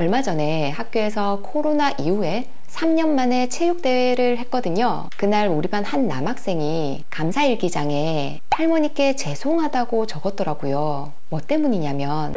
얼마 전에 학교에서 코로나 이후에 3년 만에 체육대회를 했거든요. 그날 우리 반 한 남학생이 감사일기장에 할머니께 죄송하다고 적었더라고요. 뭐 때문이냐면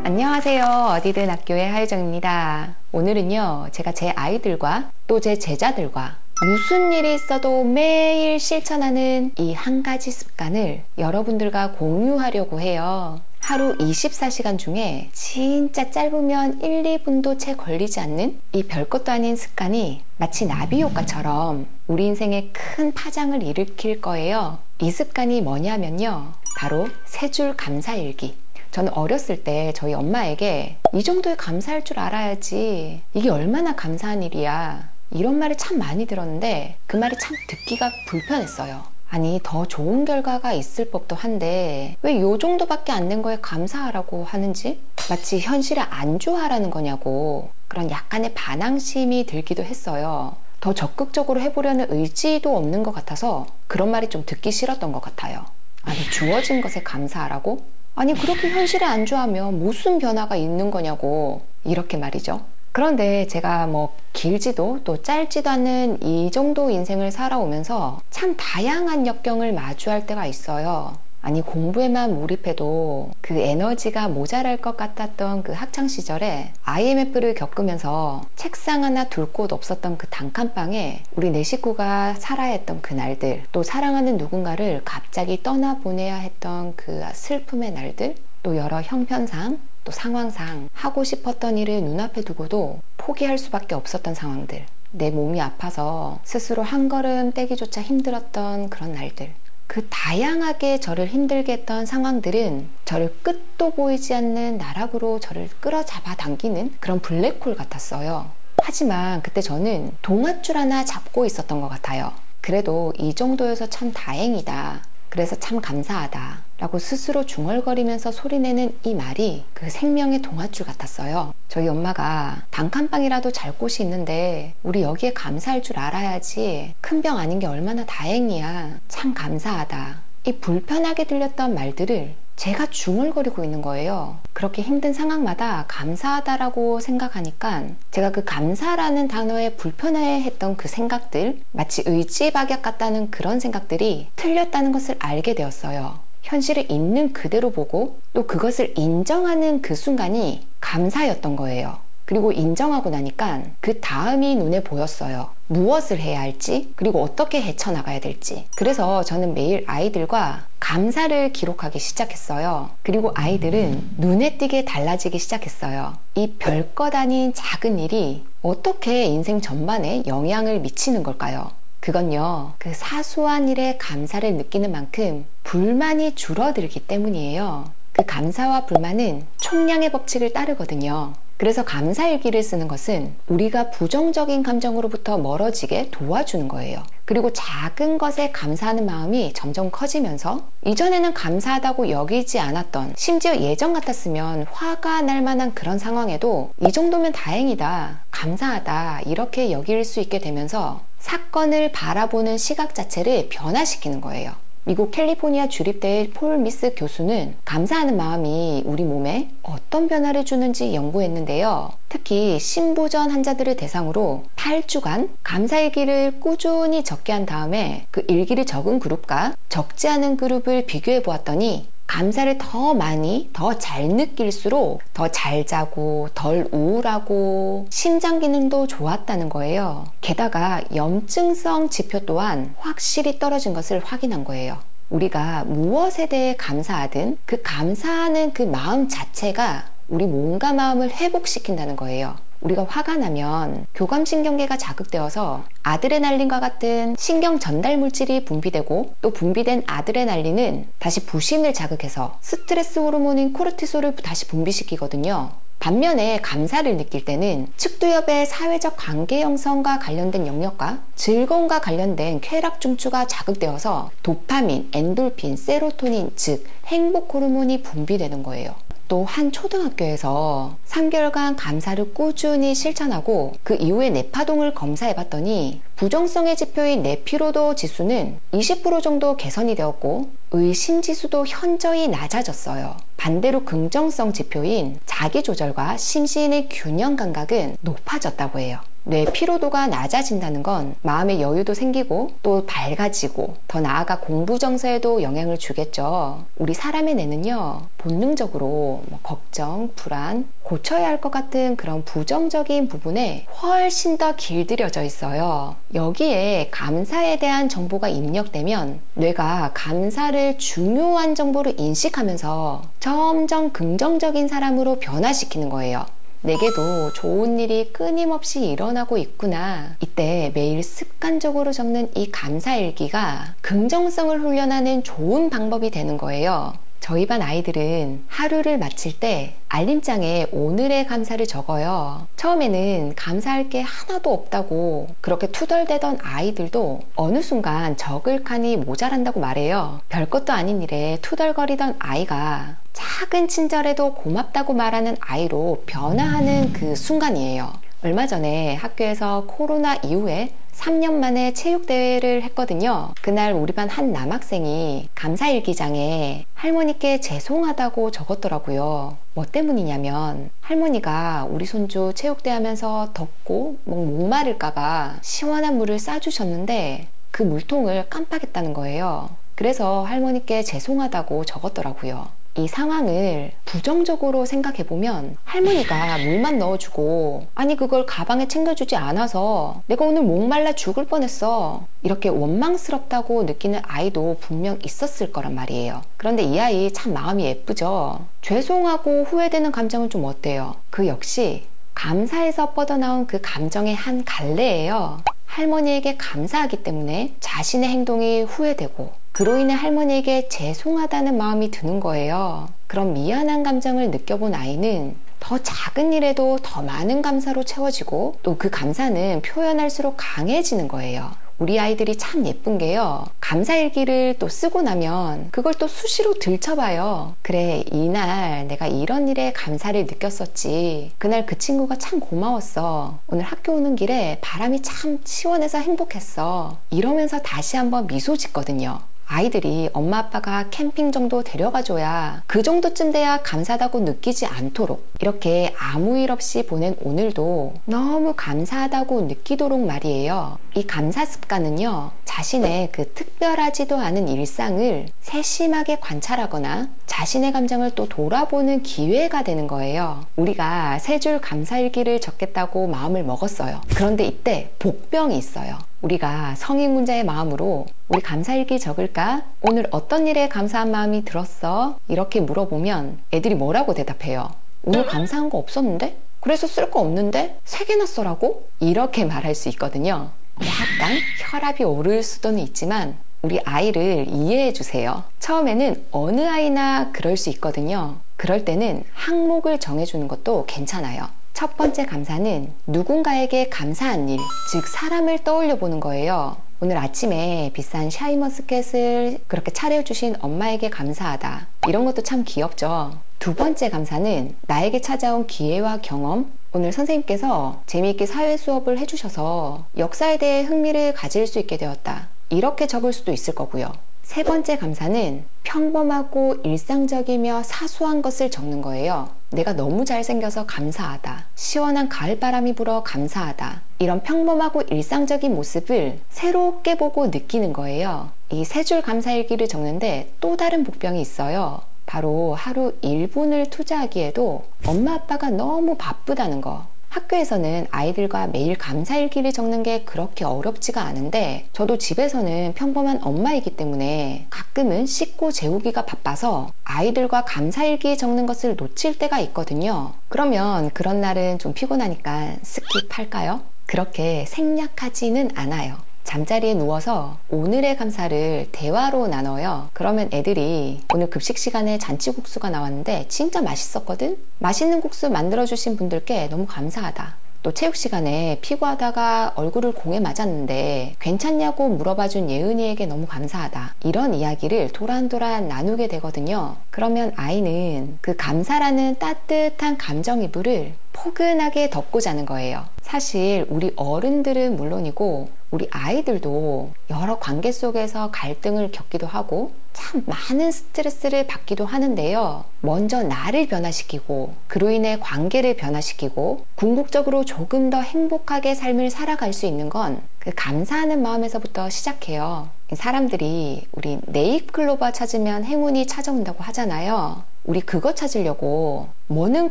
안녕하세요. 어디든 학교의 하유정입니다. 오늘은요, 제가 제 아이들과 또 제 제자들과 무슨 일이 있어도 매일 실천하는 이 한 가지 습관을 여러분들과 공유하려고 해요. 하루 24시간 중에 진짜 짧으면 1, 2분도 채 걸리지 않는 이 별것도 아닌 습관이 마치 나비 효과처럼 우리 인생에 큰 파장을 일으킬 거예요. 이 습관이 뭐냐면요, 바로 세 줄 감사일기. 저는 어렸을 때 저희 엄마에게 이 정도의 감사할 줄 알아야지, 이게 얼마나 감사한 일이야, 이런 말을 참 많이 들었는데 그 말이 참 듣기가 불편했어요. 아니, 더 좋은 결과가 있을 법도 한데 왜 요 정도밖에 안 된 거에 감사하라고 하는지, 마치 현실에 안주하라는 거냐고 그런 약간의 반항심이 들기도 했어요. 더 적극적으로 해보려는 의지도 없는 것 같아서 그런 말이 좀 듣기 싫었던 것 같아요. 아니, 주어진 것에 감사하라고? 아니, 그렇게 현실에 안주하면 무슨 변화가 있는 거냐고, 이렇게 말이죠. 그런데 제가 뭐 길지도 또 짧지도 않은 이 정도 인생을 살아오면서 참 다양한 역경을 마주할 때가 있어요. 아니, 공부에만 몰입해도 그 에너지가 모자랄 것 같았던 그 학창시절에 IMF를 겪으면서 책상 하나 둘 곳 없었던 그 단칸방에 우리 네 식구가 살아야 했던 그 날들, 또 사랑하는 누군가를 갑자기 떠나보내야 했던 그 슬픔의 날들, 또 여러 형편상 또 상황상 하고 싶었던 일을 눈앞에 두고도 포기할 수밖에 없었던 상황들, 내 몸이 아파서 스스로 한 걸음 떼기조차 힘들었던 그런 날들, 그 다양하게 저를 힘들게 했던 상황들은 저를 끝도 보이지 않는 나락으로 저를 끌어잡아 당기는 그런 블랙홀 같았어요. 하지만 그때 저는 동아줄 하나 잡고 있었던 것 같아요. 그래도 이 정도여서 참 다행이다, 그래서 참 감사하다 라고 스스로 중얼거리면서 소리내는 이 말이 그 생명의 동아줄 같았어요. 저희 엄마가 단칸방이라도 잘 곳이 있는데 우리 여기에 감사할 줄 알아야지, 큰 병 아닌 게 얼마나 다행이야, 참 감사하다, 이 불편하게 들렸던 말들을 제가 중얼거리고 있는 거예요. 그렇게 힘든 상황마다 감사하다라고 생각하니까 제가 그 감사라는 단어에 불편해했던 그 생각들, 마치 의지박약 같다는 그런 생각들이 틀렸다는 것을 알게 되었어요. 현실을 있는 그대로 보고 또 그것을 인정하는 그 순간이 감사였던 거예요. 그리고 인정하고 나니까 그 다음이 눈에 보였어요. 무엇을 해야 할지, 그리고 어떻게 헤쳐나가야 될지. 그래서 저는 매일 아이들과 감사를 기록하기 시작했어요. 그리고 아이들은 눈에 띄게 달라지기 시작했어요. 이 별것 아닌 작은 일이 어떻게 인생 전반에 영향을 미치는 걸까요? 그건요, 그 사소한 일에 감사를 느끼는 만큼 불만이 줄어들기 때문이에요. 그 감사와 불만은 총량의 법칙을 따르거든요. 그래서 감사일기를 쓰는 것은 우리가 부정적인 감정으로부터 멀어지게 도와주는 거예요. 그리고 작은 것에 감사하는 마음이 점점 커지면서 이전에는 감사하다고 여기지 않았던, 심지어 예전 같았으면 화가 날 만한 그런 상황에도 이 정도면 다행이다, 감사하다, 이렇게 여길 수 있게 되면서 사건을 바라보는 시각 자체를 변화시키는 거예요. 미국 캘리포니아 주립대의 폴 미스 교수는 감사하는 마음이 우리 몸에 어떤 변화를 주는지 연구했는데요. 특히 신부전 환자들을 대상으로 8주간 감사일기를 꾸준히 적게 한 다음에 그 일기를 적은 그룹과 적지 않은 그룹을 비교해 보았더니 감사를 더 많이, 더 잘 느낄수록 더 잘 자고 덜 우울하고 심장 기능도 좋았다는 거예요. 게다가 염증성 지표 또한 확실히 떨어진 것을 확인한 거예요. 우리가 무엇에 대해 감사하든 그 감사하는 그 마음 자체가 우리 몸과 마음을 회복시킨다는 거예요. 우리가 화가 나면 교감신경계가 자극되어서 아드레날린과 같은 신경 전달 물질이 분비되고, 또 분비된 아드레날린은 다시 부신을 자극해서 스트레스 호르몬인 코르티솔을 다시 분비시키거든요. 반면에 감사를 느낄 때는 측두엽의 사회적 관계 형성과 관련된 영역과 즐거움과 관련된 쾌락 중추가 자극되어서 도파민, 엔돌핀, 세로토닌, 즉 행복 호르몬이 분비되는 거예요. 또 한 초등학교에서 3개월간 감사를 꾸준히 실천하고 그 이후에 뇌파동을 검사해봤더니 부정성의 지표인 뇌피로도 지수는 20% 정도 개선이 되었고 의심지수도 현저히 낮아졌어요. 반대로 긍정성 지표인 자기조절과 심신의 균형 감각은 높아졌다고 해요. 뇌 피로도가 낮아진다는 건 마음의 여유도 생기고 또 밝아지고 더 나아가 공부 정서에도 영향을 주겠죠. 우리 사람의 뇌는요, 본능적으로 걱정, 불안, 고쳐야 할 것 같은 그런 부정적인 부분에 훨씬 더 길들여져 있어요. 여기에 감사에 대한 정보가 입력되면 뇌가 감사를 중요한 정보로 인식하면서 점점 긍정적인 사람으로 변화시키는 거예요. 내게도 좋은 일이 끊임없이 일어나고 있구나. 이때 매일 습관적으로 적는 이 감사일기가 긍정성을 훈련하는 좋은 방법이 되는 거예요. 저희 반 아이들은 하루를 마칠 때 알림장에 오늘의 감사를 적어요. 처음에는 감사할 게 하나도 없다고 그렇게 투덜대던 아이들도 어느 순간 적을 칸이 모자란다고 말해요. 별것도 아닌 일에 투덜거리던 아이가 작은 친절에도 고맙다고 말하는 아이로 변화하는 그 순간이에요. 얼마 전에 학교에서 코로나 이후에 3년 만에 체육대회를 했거든요. 그날 우리 반 한 남학생이 감사일기장에 할머니께 죄송하다고 적었더라고요. 뭐 때문이냐면 할머니가 우리 손주 체육대회 하면서 덥고 목마를까봐 시원한 물을 싸주셨는데 그 물통을 깜빡했다는 거예요. 그래서 할머니께 죄송하다고 적었더라고요. 이 상황을 부정적으로 생각해보면 할머니가 물만 넣어주고 아니 그걸 가방에 챙겨주지 않아서 내가 오늘 목말라 죽을 뻔했어 이렇게 원망스럽다고 느끼는 아이도 분명 있었을 거란 말이에요. 그런데 이 아이 참 마음이 예쁘죠. 죄송하고 후회되는 감정은 좀 어때요? 그 역시 감사에서 뻗어나온 그 감정의 한 갈래예요. 할머니에게 감사하기 때문에 자신의 행동이 후회되고 그로 인해 할머니에게 죄송하다는 마음이 드는 거예요. 그런 미안한 감정을 느껴본 아이는 더 작은 일에도 더 많은 감사로 채워지고 또 그 감사는 표현할수록 강해지는 거예요. 우리 아이들이 참 예쁜 게요. 감사일기를 또 쓰고 나면 그걸 또 수시로 들춰봐요. 그래, 이날 내가 이런 일에 감사를 느꼈었지. 그날 그 친구가 참 고마웠어. 오늘 학교 오는 길에 바람이 참 시원해서 행복했어. 이러면서 다시 한번 미소 짓거든요. 아이들이 엄마 아빠가 캠핑 정도 데려가줘야 그 정도쯤 돼야 감사하다고 느끼지 않도록 이렇게 아무 일 없이 보낸 오늘도 너무 감사하다고 느끼도록 말이에요. 이 감사 습관은요, 자신의 그 특별하지도 않은 일상을 세심하게 관찰하거나 자신의 감정을 또 돌아보는 기회가 되는 거예요. 우리가 3줄 감사일기를 적겠다고 마음을 먹었어요. 그런데 이때 복병이 있어요. 우리가 성인군자의 마음으로 우리 감사일기 적을까? 오늘 어떤 일에 감사한 마음이 들었어? 이렇게 물어보면 애들이 뭐라고 대답해요? 오늘 감사한 거 없었는데? 그래서 쓸 거 없는데? 3개나 써라고? 이렇게 말할 수 있거든요. 약간 혈압이 오를 수도는 있지만 우리 아이를 이해해 주세요. 처음에는 어느 아이나 그럴 수 있거든요. 그럴 때는 항목을 정해주는 것도 괜찮아요. 첫 번째 감사는 누군가에게 감사한 일, 즉 사람을 떠올려 보는 거예요. 오늘 아침에 비싼 샤인머스켓을 그렇게 차려주신 엄마에게 감사하다. 이런 것도 참 귀엽죠. 두 번째 감사는 나에게 찾아온 기회와 경험. 오늘 선생님께서 재미있게 사회 수업을 해주셔서 역사에 대해 흥미를 가질 수 있게 되었다. 이렇게 적을 수도 있을 거고요. 세 번째 감사는 평범하고 일상적이며 사소한 것을 적는 거예요. 내가 너무 잘생겨서 감사하다. 시원한 가을바람이 불어 감사하다. 이런 평범하고 일상적인 모습을 새롭게 보고 느끼는 거예요. 이 3줄 감사일기를 적는데 또 다른 복병이 있어요. 바로 하루 1분을 투자하기에도 엄마 아빠가 너무 바쁘다는 거. 학교에서는 아이들과 매일 감사일기를 적는 게 그렇게 어렵지가 않은데 저도 집에서는 평범한 엄마이기 때문에 가끔은 씻고 재우기가 바빠서 아이들과 감사일기 적는 것을 놓칠 때가 있거든요. 그러면 그런 날은 좀 피곤하니까 스킵할까요? 그렇게 생략하지는 않아요. 잠자리에 누워서 오늘의 감사를 대화로 나눠요. 그러면 애들이 오늘 급식 시간에 잔치국수가 나왔는데 진짜 맛있었거든? 맛있는 국수 만들어주신 분들께 너무 감사하다. 또 체육 시간에 피구하다가 얼굴을 공에 맞았는데 괜찮냐고 물어봐준 예은이에게 너무 감사하다. 이런 이야기를 도란도란 나누게 되거든요. 그러면 아이는 그 감사라는 따뜻한 감정 이불을 포근하게 덮고 자는 거예요. 사실 우리 어른들은 물론이고 우리 아이들도 여러 관계 속에서 갈등을 겪기도 하고 참 많은 스트레스를 받기도 하는데요. 먼저 나를 변화시키고 그로 인해 관계를 변화시키고 궁극적으로 조금 더 행복하게 삶을 살아갈 수 있는 건 그 감사하는 마음에서부터 시작해요. 사람들이 우리 네잎클로버 찾으면 행운이 찾아온다고 하잖아요. 우리 그거 찾으려고 뭐는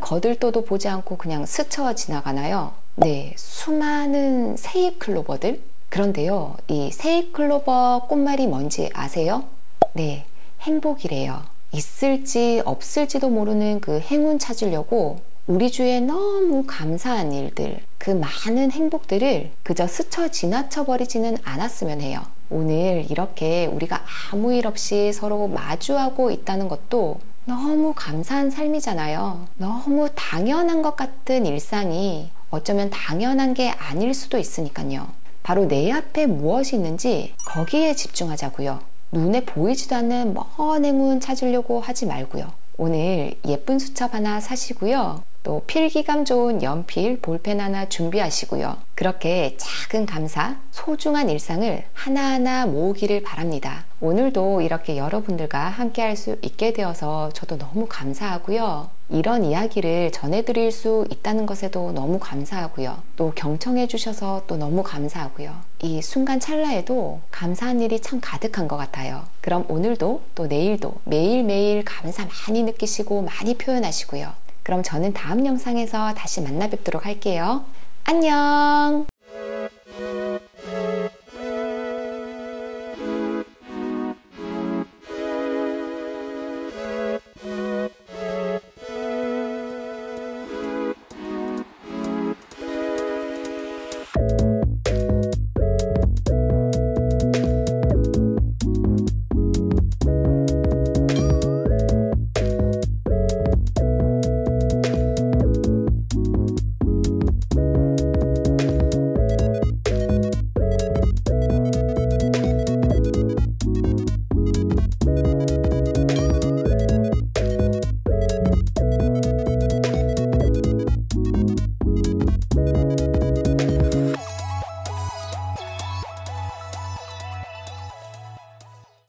거들떠도 보지 않고 그냥 스쳐 지나가나요? 네, 수많은 새잎클로버들. 그런데요, 이 새잎클로버 꽃말이 뭔지 아세요? 네, 행복이래요. 있을지 없을지도 모르는 그 행운 찾으려고 우리 주위에 너무 감사한 일들, 그 많은 행복들을 그저 스쳐 지나쳐 버리지는 않았으면 해요. 오늘 이렇게 우리가 아무 일 없이 서로 마주하고 있다는 것도 너무 감사한 삶이잖아요. 너무 당연한 것 같은 일상이 어쩌면 당연한 게 아닐 수도 있으니까요. 바로 내 앞에 무엇이 있는지 거기에 집중하자고요. 눈에 보이지도 않는 먼 행운 찾으려고 하지 말고요. 오늘 예쁜 수첩 하나 사시고요. 또 필기감 좋은 연필, 볼펜 하나 준비하시고요. 그렇게 작은 감사, 소중한 일상을 하나하나 모으기를 바랍니다. 오늘도 이렇게 여러분들과 함께 할 수 있게 되어서 저도 너무 감사하고요. 이런 이야기를 전해드릴 수 있다는 것에도 너무 감사하고요. 또 경청해 주셔서 또 너무 감사하고요. 이 순간 찰나에도 감사한 일이 참 가득한 것 같아요. 그럼 오늘도 또 내일도 매일매일 감사 많이 느끼시고 많이 표현하시고요. 그럼 저는 다음 영상에서 다시 만나 뵙도록 할게요. 안녕!